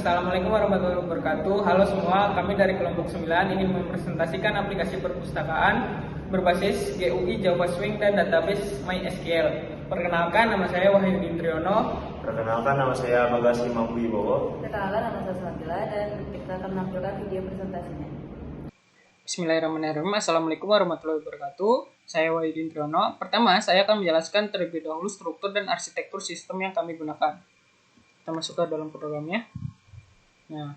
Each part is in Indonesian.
Assalamualaikum warahmatullahi wabarakatuh. Halo semua, kami dari kelompok 9 ingin mempresentasikan aplikasi perpustakaan berbasis GUI, Java Swing, dan database MySQL. Perkenalkan, nama saya Wahyudin Triyono. Perkenalkan, nama saya Bagasi Mampu Wibowo. Perkenalkan, nama saya Salatiela dan kita akan menampilkan video presentasinya. Bismillahirrahmanirrahim. Assalamualaikum warahmatullahi wabarakatuh. Saya Wahyudin Triyono. Pertama, saya akan menjelaskan terlebih dahulu struktur dan arsitektur sistem yang kami gunakan. Kita masuk ke dalam programnya. Nah,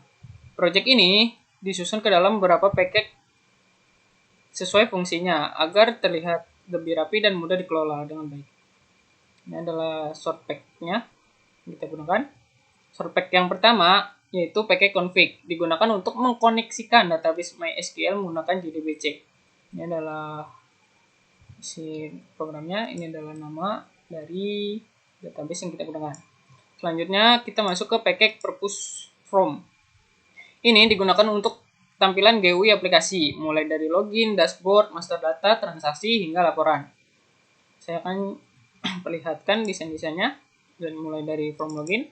project ini disusun ke dalam beberapa paket sesuai fungsinya agar terlihat lebih rapi dan mudah dikelola dengan baik. Ini adalah short pack-nya yang kita gunakan. Short pack yang pertama yaitu paket config, digunakan untuk mengkoneksikan database MySQL menggunakan JDBC. Ini adalah isi programnya, ini adalah nama dari database yang kita gunakan. Selanjutnya kita masuk ke paket purpose from. Ini digunakan untuk tampilan GUI aplikasi, mulai dari login, dashboard, master data, transaksi, hingga laporan. Saya akan perlihatkan desain-desainnya, dan mulai dari from login,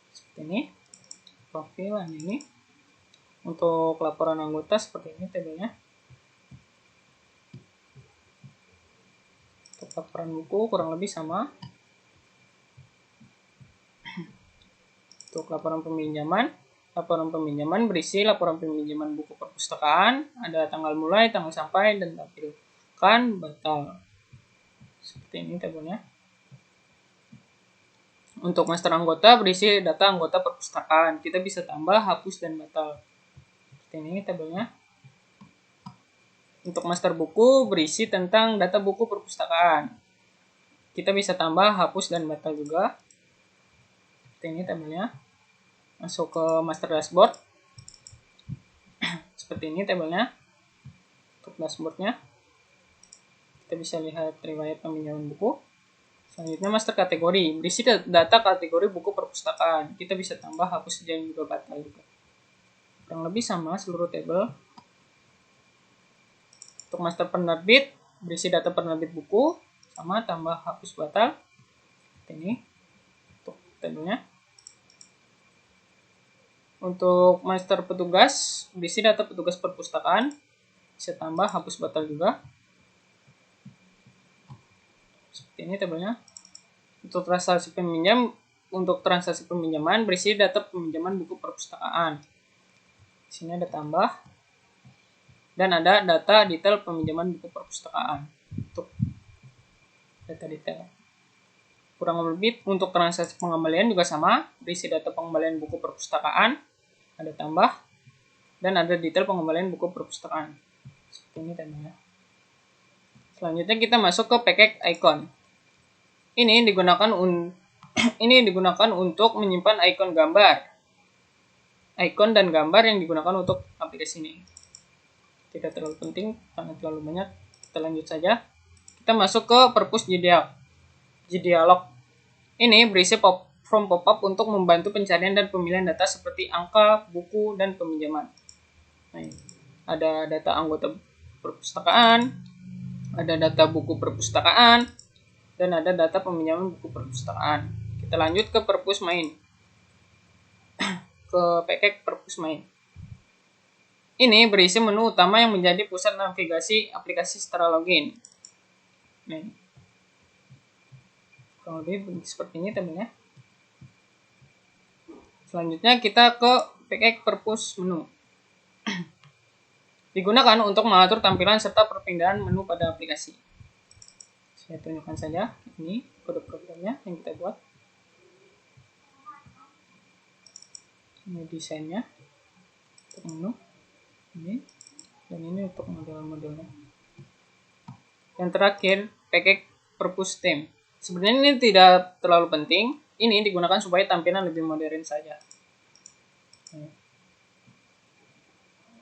seperti ini, profil ini, untuk laporan anggota seperti ini tabelnya, untuk laporan buku kurang lebih sama, untuk laporan peminjaman berisi laporan peminjaman buku perpustakaan, ada tanggal mulai, tanggal sampai, dan tampilkan batal. Seperti ini tabelnya. Untuk master anggota berisi data anggota perpustakaan. Kita bisa tambah, hapus, dan batal. Seperti ini tabelnya. Untuk master buku berisi tentang data buku perpustakaan. Kita bisa tambah, hapus, dan batal juga. Seperti ini tabelnya. Masuk ke master dashboard. Seperti ini tabelnya. Untuk dashboardnya kita bisa lihat riwayat peminjaman buku. Selanjutnya master kategori, berisi data kategori buku perpustakaan. Kita bisa tambah, hapus, dan juga batal juga. Kurang lebih sama seluruh tabel. Untuk master penerbit, berisi data penerbit buku, sama, tambah, hapus, batal. Seperti ini untuk tabelnya. Untuk master petugas, berisi data petugas perpustakaan, bisa tambah, hapus, batal juga. Seperti ini tabelnya. Untuk transaksi peminjaman, berisi data peminjaman buku perpustakaan. Di sini ada tambah, dan ada data detail peminjaman buku perpustakaan. Untuk data detail. Kurang lebih untuk transaksi pengembalian juga sama, berisi data pengembalian buku perpustakaan, ada tambah, dan ada detail pengembalian buku perpustakaan. Seperti ini tabelnya. Selanjutnya kita masuk ke paket icon. Ini digunakan untuk menyimpan icon gambar. Icon dan gambar yang digunakan untuk aplikasi ini. Tidak terlalu penting karena terlalu banyak. Kita lanjut saja. Kita masuk ke purpose dialog. Ini berisi form pop-up untuk membantu pencarian dan pemilihan data seperti angka, buku, dan peminjaman. Nah, ada data anggota perpustakaan, ada data buku perpustakaan, dan ada data peminjaman buku perpustakaan. Kita lanjut ke purpose main. Ke paket purpose main. Ini berisi menu utama yang menjadi pusat navigasi aplikasi setelah login. Nah, kurang lebih seperti ini tabelnya. Selanjutnya kita ke paket purpose menu. Digunakan untuk mengatur tampilan serta perpindahan menu pada aplikasi. Saya tunjukkan saja, ini kode programnya yang kita buat. Ini desainnya untuk menu. Ini, dan ini untuk model-modelnya. Yang terakhir, paket purpose theme. Sebenarnya ini tidak terlalu penting. Ini digunakan supaya tampilan lebih modern saja.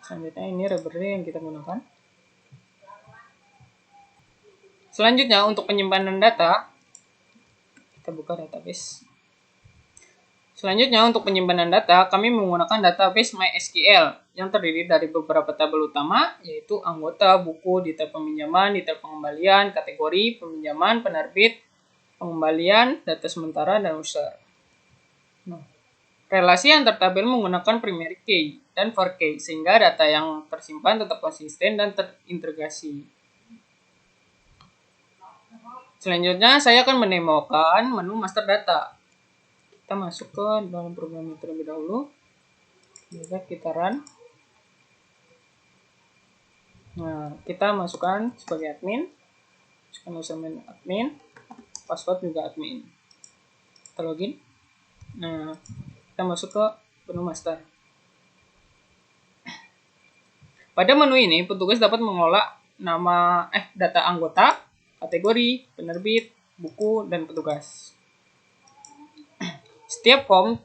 Selanjutnya ini library yang kita gunakan. Selanjutnya untuk penyimpanan data, kita buka database. Selanjutnya untuk penyimpanan data, kami menggunakan database MySQL yang terdiri dari beberapa tabel utama, yaitu anggota, buku, detail peminjaman, detail pengembalian, kategori, peminjaman, penerbit, pengembalian, data sementara, dan user. Nah, Relasi antar tabel menggunakan primary key dan for key sehingga data yang tersimpan tetap konsisten dan terintegrasi. Selanjutnya saya akan mendemokan menu master data. Kita masuk ke dalam program terlebih dahulu. Kita run. Nah, kita masukkan sebagai admin. Masukkan username admin, password juga admin. Kita login. Nah, kita masuk ke menu master. Pada menu ini, petugas dapat mengelola data anggota, kategori, penerbit, buku, dan petugas. Setiap form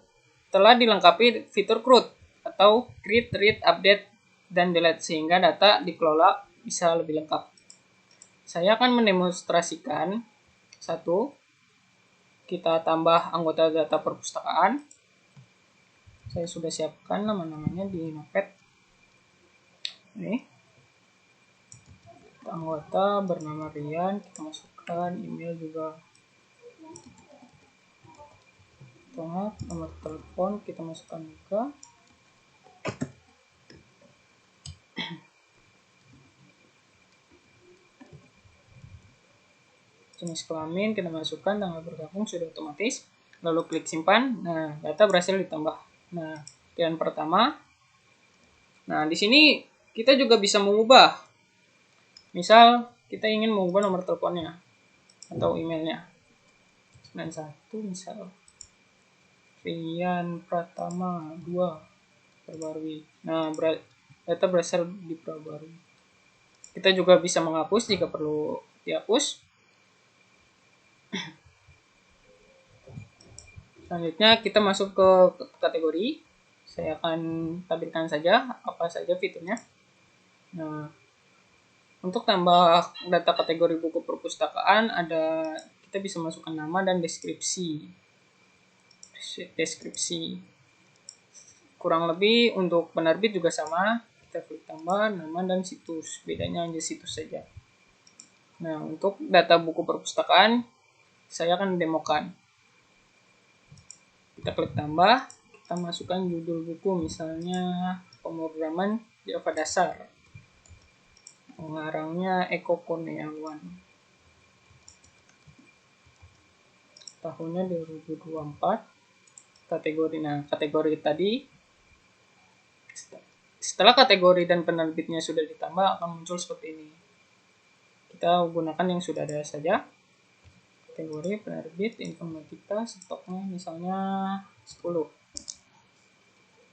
telah dilengkapi fitur CRUD atau Create, Read, Update, dan Delete sehingga data dikelola bisa lebih lengkap. Saya akan mendemonstrasikan satu. Kita tambah anggota data perpustakaan. Saya sudah siapkan nama-namanya di Notepad. Ini anggota bernama Rian, kita masukkan email juga. Nomor telepon kita masukkan juga. Jenis kelamin kita masukkan, tanggal bergabung sudah otomatis. Lalu klik simpan. Nah, data berhasil ditambah. Nah, pilihan pertama. Nah, di sini kita juga bisa mengubah. Misal kita ingin mengubah nomor teleponnya atau emailnya. 91 misal. Rian Pratama 2 perbarui. Nah, data berhasil diperbarui. Kita juga bisa menghapus jika perlu dihapus. Selanjutnya kita masuk ke kategori. Saya akan tampilkan saja apa saja fiturnya. Nah, untuk tambah data kategori buku perpustakaan kita bisa masukkan nama dan deskripsi. Kurang lebih untuk penerbit juga sama. Kita klik tambah nama dan situs. Bedanya hanya situs saja. Nah, untuk data buku perpustakaan saya akan demokan. Kita klik tambah, kita masukkan judul buku, misalnya pemrograman Java dasar. Pengarangnya Eko Kurniawan. Tahunnya 2024. Kategori tadi. Setelah kategori dan penerbitnya sudah ditambah, akan muncul seperti ini. Kita gunakan yang sudah ada saja. Kategori, penerbit, informatika, stoknya misalnya 10.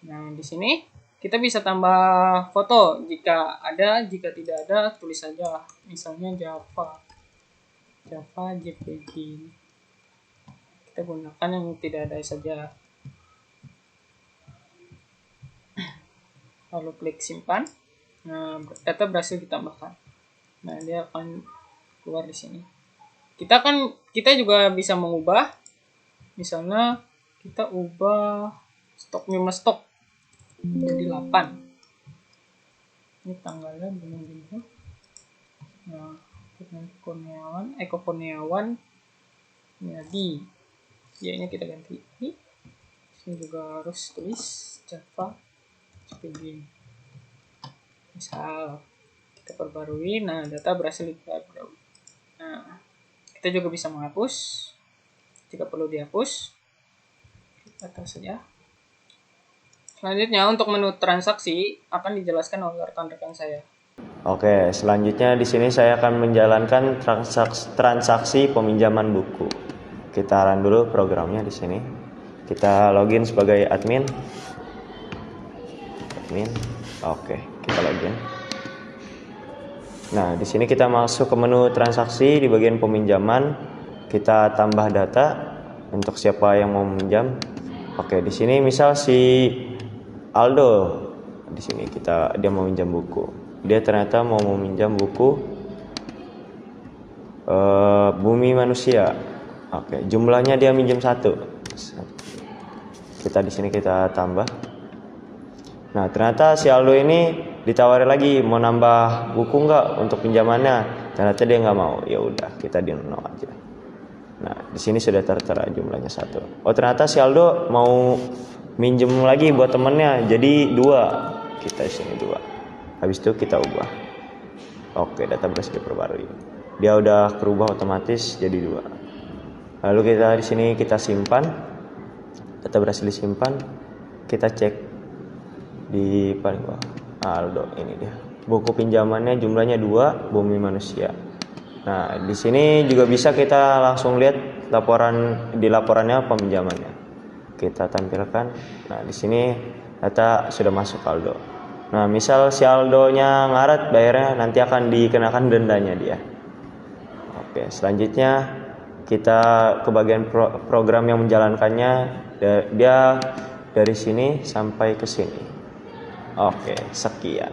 Nah, di sini kita bisa tambah foto jika ada, jika tidak ada tulis saja. Misalnya Java JPG. Kita gunakan yang tidak ada saja. Lalu klik simpan. Nah, data berhasil ditambahkan. Nah, dia akan keluar di sini. Kita juga bisa mengubah. Misalnya kita ubah stok 5 stok jadi 8. Ini tanggalnya belum. Nah, Eko Kurniawan jadi ya-nya kita ganti. Sini juga harus tulis Java JPG. Misal kita perbarui, nah data berhasil diperbarui. Nah, kita juga bisa menghapus jika perlu dihapus. Kita saja. Selanjutnya untuk menu transaksi akan dijelaskan oleh rekan-rekan saya. Oke, selanjutnya di sini saya akan menjalankan transaksi peminjaman buku. Kita run dulu programnya di sini. Kita login sebagai admin. Oke, kita login. Nah, di sini kita masuk ke menu transaksi di bagian peminjaman. Kita tambah data untuk siapa yang mau meminjam. Oke, di sini misal si Aldo. Di sini dia mau minjam buku. Dia ternyata mau meminjam buku Bumi Manusia. Oke, jumlahnya dia minjam 1. Di sini kita tambah. Nah, ternyata si Aldo ini ditawari lagi mau nambah buku nggak untuk pinjamannya. Ternyata dia nggak mau. Ya udah, kita di no aja. Nah, di sini sudah tertera jumlahnya 1. Oh, ternyata si Aldo mau minjem lagi buat temennya, jadi 2. Kita sini 2. Habis itu kita ubah. Oke, data berhasil diperbarui. Dia udah berubah otomatis jadi 2. Lalu kita di sini kita simpan. Data berhasil disimpan. Kita cek di paling bawah. Aldo, ini dia. Buku pinjamannya jumlahnya 2, Bumi Manusia. Nah, di sini juga bisa kita langsung lihat laporannya peminjamannya. Kita tampilkan. Nah, di sini data sudah masuk Aldo. Nah, misal si Aldonya ngaret bayarnya, nanti akan dikenakan dendanya dia. Oke, selanjutnya kita ke bagian program yang menjalankannya. Dia dari sini sampai ke sini. Oke, sekian.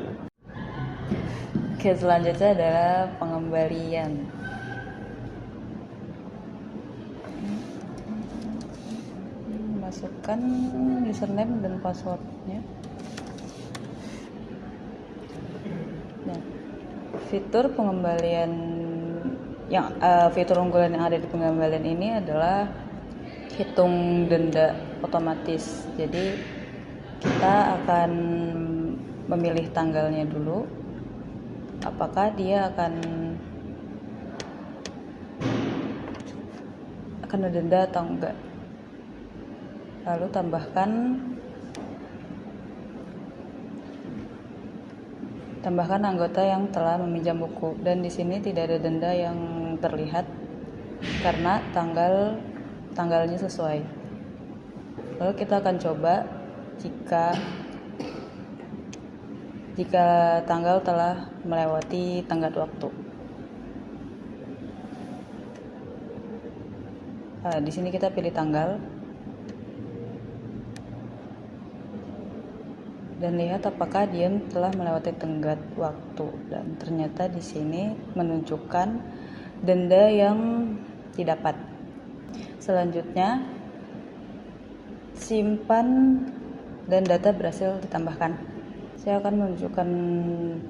Oke, selanjutnya adalah pengembalian. Masukkan username dan passwordnya. Nah, fitur pengembalian fitur unggulan yang ada di pengembalian ini adalah hitung denda otomatis. Jadi kita akan memilih tanggalnya dulu, apakah dia akan ada denda atau enggak. Lalu tambahkan anggota yang telah meminjam buku, dan di sini tidak ada denda yang terlihat karena tanggalnya sesuai. Lalu kita akan coba jika tanggal telah melewati tenggat waktu. Di sini kita pilih tanggal dan lihat apakah dia telah melewati tenggat waktu, dan ternyata di sini menunjukkan denda yang didapat. Selanjutnya, simpan dan data berhasil ditambahkan. Saya akan menunjukkan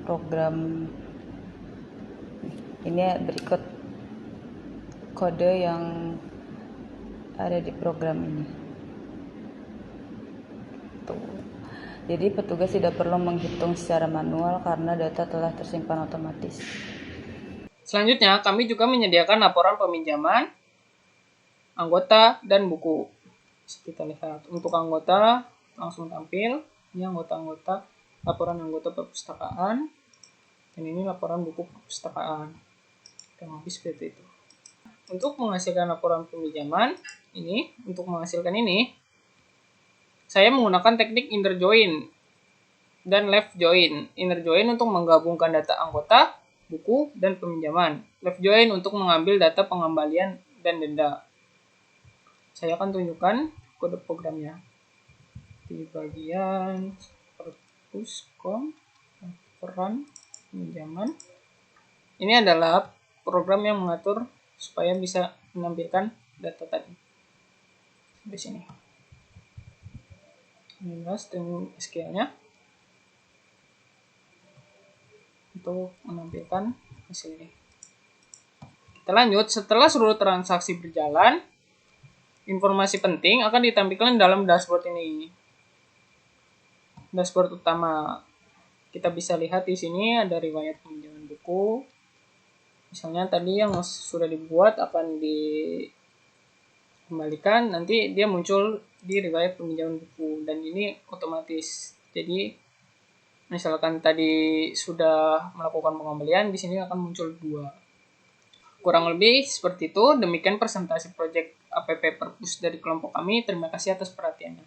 program ini berikut kode yang ada di program ini. Jadi petugas tidak perlu menghitung secara manual karena data telah tersimpan otomatis. Selanjutnya, kami juga menyediakan laporan peminjaman, anggota, dan buku. Kita lihat untuk anggota langsung tampil. Ini anggota-anggota, laporan anggota perpustakaan, dan ini laporan buku perpustakaan. Kurang lebih seperti itu. Untuk menghasilkan laporan peminjaman, untuk menghasilkan ini, saya menggunakan teknik inner join dan left join. Inner join untuk menggabungkan data anggota, buku, dan peminjaman. Left join untuk mengambil data pengembalian dan denda. Saya akan tunjukkan kode programnya. Di bagian perpuskom, laporan peminjaman. Ini adalah program yang mengatur supaya bisa menampilkan data tadi. Di sini. Inilah string SQL-nya untuk menampilkan hasil ini. Kita lanjut. Setelah seluruh transaksi berjalan, informasi penting akan ditampilkan dalam dashboard ini. Dashboard utama. Kita bisa lihat di sini ada riwayat peminjaman buku. Misalnya tadi yang sudah dibuat akan dikembalikan, nanti dia muncul di riwayat peminjaman buku, dan ini otomatis. Jadi misalkan tadi sudah melakukan pengembalian, di sini akan muncul 2. Kurang lebih seperti itu. Demikian presentasi proyek APP Perpus dari kelompok kami. Terima kasih atas perhatiannya.